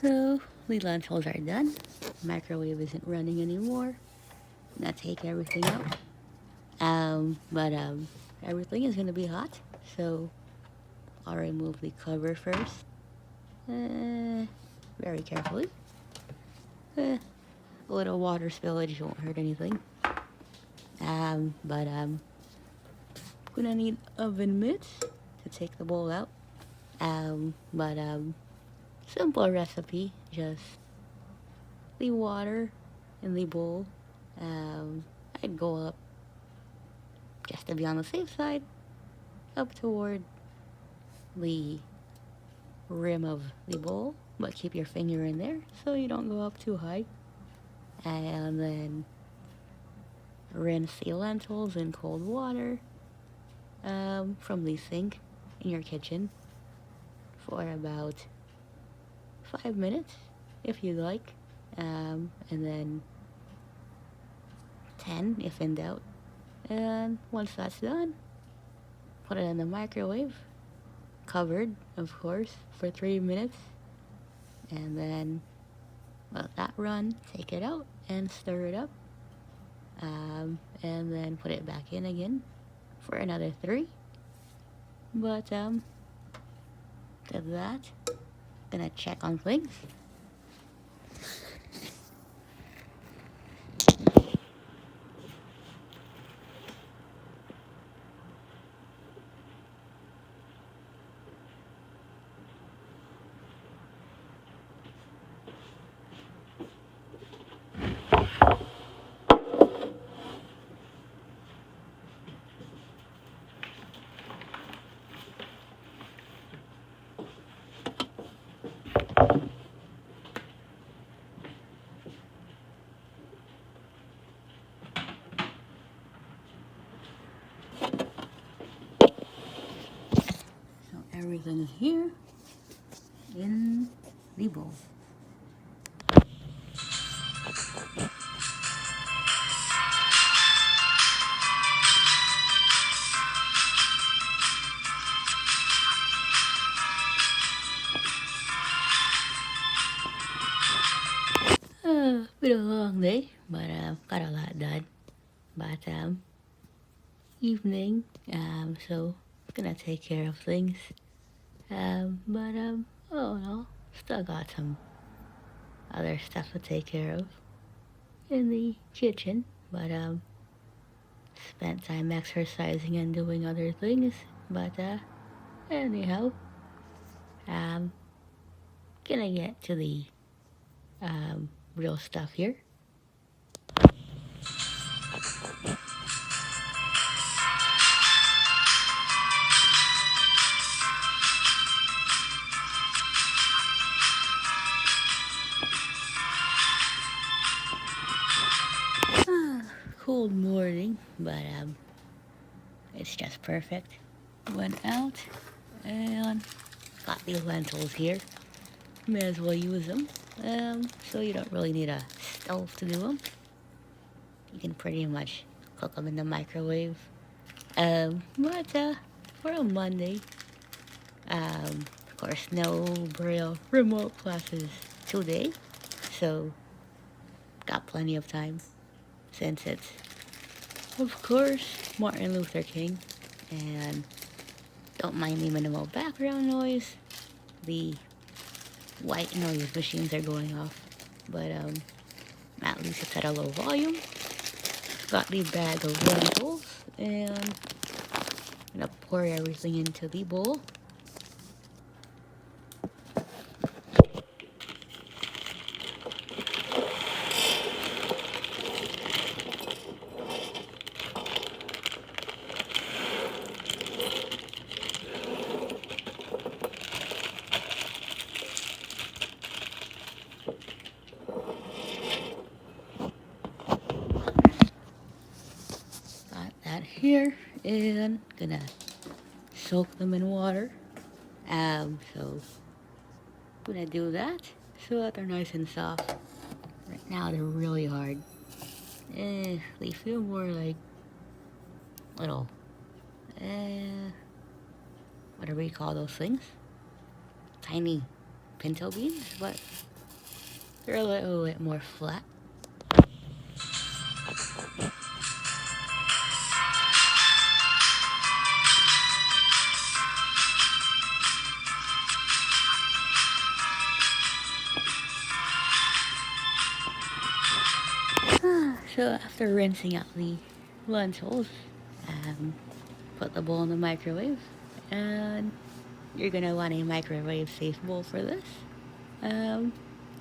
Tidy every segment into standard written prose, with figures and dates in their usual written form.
So the lentils are done. Microwave isn't running anymore. Now take everything out. But everything is gonna be hot, so I'll remove the cover first. Very carefully. A little water spillage won't hurt anything. But gonna need oven mitts to take the bowl out. But simple recipe, just the water in the bowl. I'd go up, just to be on the safe side, up toward the rim of the bowl, but keep your finger in there so you don't go up too high. And then rinse the lentils in cold water from the sink in your kitchen for about 5 minutes if you'd like, and then 10 if in doubt. And once that's done, put it in the microwave, covered of course, for 3 minutes, and then let that run, take it out and stir it up, and then put it back in again for another 3. But did that. Gonna check on things. So everything is here in the bowl. Been a long day, but got a lot done. But evening, so gonna take care of things. But oh no, still got some other stuff to take care of in the kitchen. But spent time exercising and doing other things. But anyhow, um, gonna get to the real stuff here. Cold morning, but it's just perfect. Went out and got the lentils here. May as well use them. So you don't really need a stove to do them. You can pretty much cook them in the microwave. But for a Monday, of course, no Braille remote classes today, so got plenty of time since it's, of course, Martin Luther King. And don't mind the minimal background noise. The white noise machines are going off, but at least it's at a low volume. Got the bag of lentils, and I'm gonna pour everything into the bowl. Got that here, and gonna soak them in water. So gonna do that so that they're nice and soft. Right now they're really hard. They feel more like little, what do we call those things? Tiny pinto beans, but they're a little bit more flat. So after rinsing out the lentils, put the bowl in the microwave, and you're gonna want a microwave safe bowl for this. Um,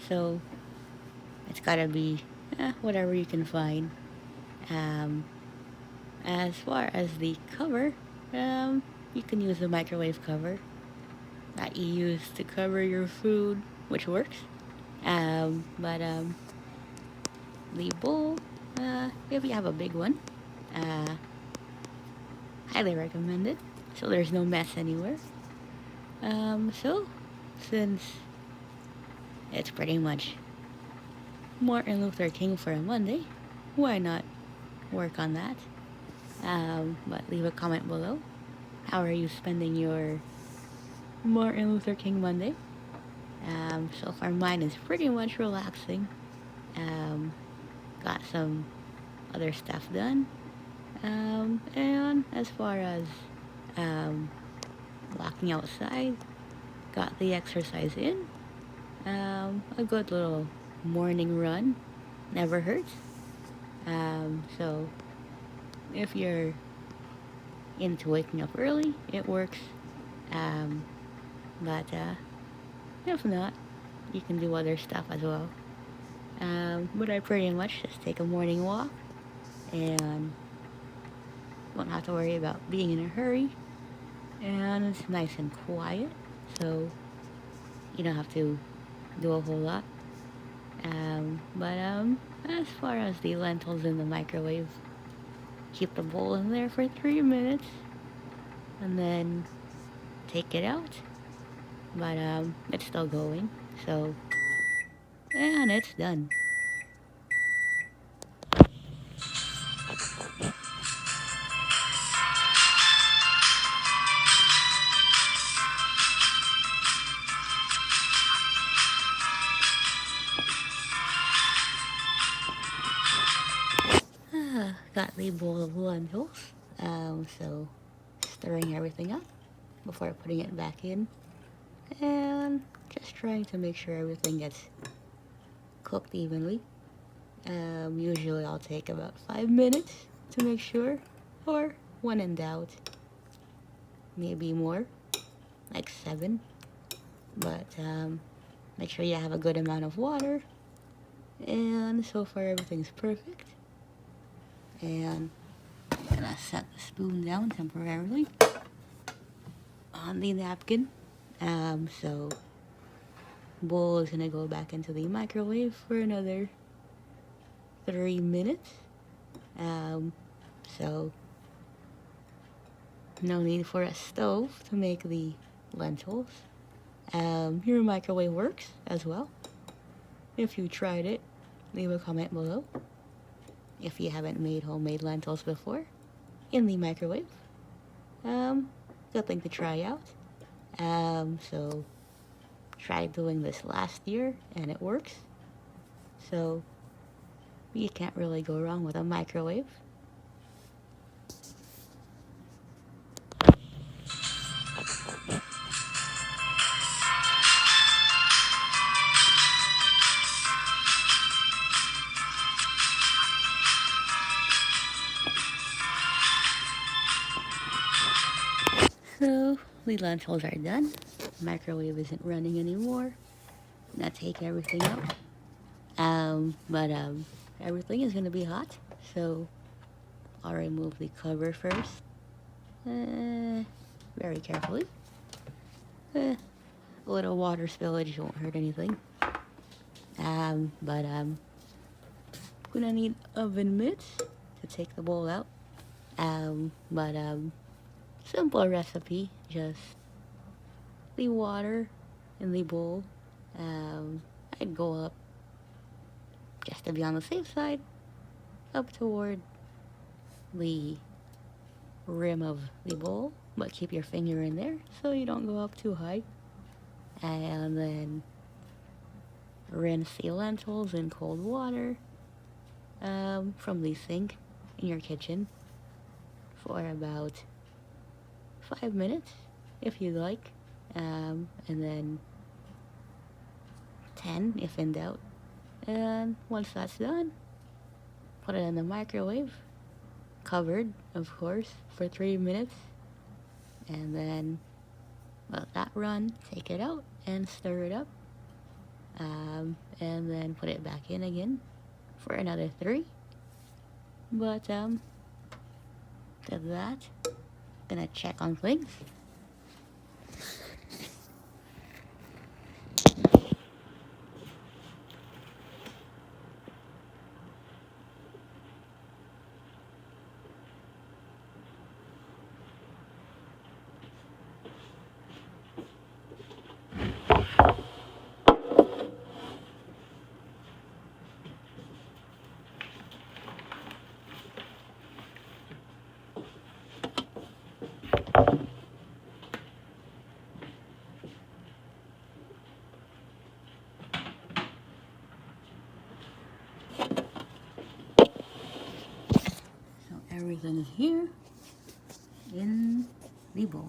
so it's gotta be whatever you can find. Um, as far as the cover, you can use the microwave cover that you use to cover your food, which works. But the bowl, if you have a big one, uh, highly recommend it. So there's no mess anywhere. So since it's pretty much Martin Luther King for a Monday, why not work on that? But leave a comment below. How are you spending your Martin Luther King Monday? So far mine is pretty much relaxing. Got some other stuff done. And as far as walking outside, got the exercise in. A good little morning run never hurts. So if you're into waking up early, it works. But if not, you can do other stuff as well. But I pretty much just take a morning walk and won't have to worry about being in a hurry. And it's nice and quiet, so you don't have to do a whole lot. But as far as the lentils in the microwave, keep the bowl in there for 3 minutes and then take it out. But it's still going, so and it's done. Got the bowl of lentils, so stirring everything up before putting it back in, and just trying to make sure everything gets cooked evenly. Usually I'll take about 5 minutes to make sure, or when in doubt, maybe more, like 7. But make sure you have a good amount of water, and so far everything's perfect. And I'm gonna set the spoon down temporarily on the napkin. So bowl is gonna go back into the microwave for another 3 minutes. So no need for a stove to make the lentils. Your microwave works as well. If you tried it, leave a comment below. If you haven't made homemade lentils before in the microwave, good thing to try out. So tried doing this last year and it works. So you can't really go wrong with a microwave. So the lentils are done. Microwave isn't running anymore. Now take everything out. But everything is gonna be hot, so I'll remove the cover first. Very carefully. A little water spillage won't hurt anything. But gonna need oven mitts to take the bowl out. But simple recipe, just the water in the bowl. I'd go up, just to be on the safe side, up toward the rim of the bowl, but keep your finger in there so you don't go up too high. And then rinse the lentils in cold water from the sink in your kitchen for about 5 minutes if you like, and then 10 if in doubt. And once that's done, put it in the microwave, covered of course, for 3 minutes, and then let that run, take it out and stir it up, and then put it back in again for another 3. But did that. Gonna check on things. So everything is here in the bowl.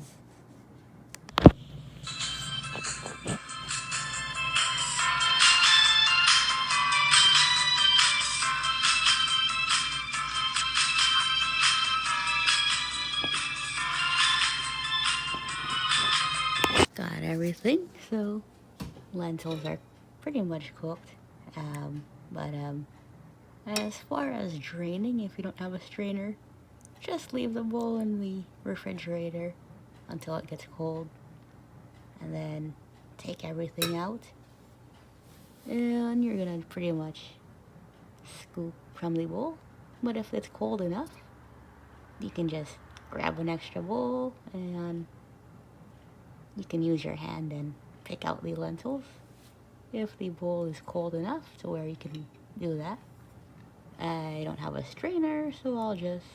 Got everything, so lentils are pretty much cooked. But as far as draining, if you don't have a strainer, just leave the bowl in the refrigerator until it gets cold, and then take everything out, and you're gonna pretty much scoop from the bowl. But if it's cold enough, you can just grab an extra bowl and you can use your hand and pick out the lentils if the bowl is cold enough to where you can do that. I don't have a strainer, so I'll just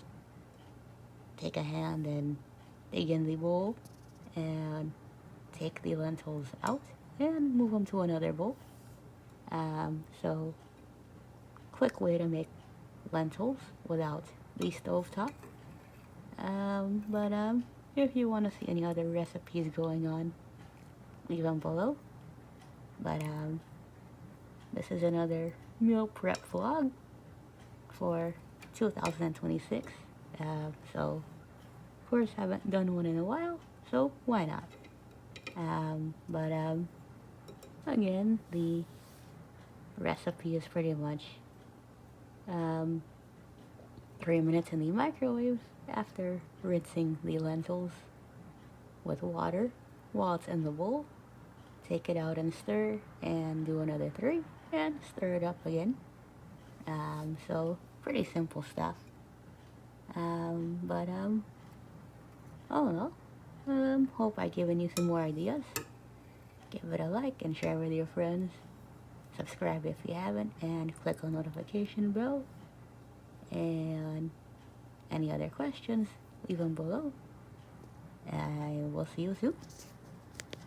take a hand and dig in the bowl and take the lentils out and move them to another bowl. So quick way to make lentils without the stovetop. But if you want to see any other recipes going on, leave them below. But this is another meal prep vlog for 2026. So of course haven't done one in a while, so why not? But again, the recipe is pretty much 3 minutes in the microwave after rinsing the lentils with water while it's in the bowl. Take it out and stir, and do another 3 and stir it up again. So pretty simple stuff. But I don't know. Hope I've given you some more ideas. Give it a like and share with your friends. Subscribe if you haven't, and click on notification bell. And any other questions, leave them below. I will see you soon.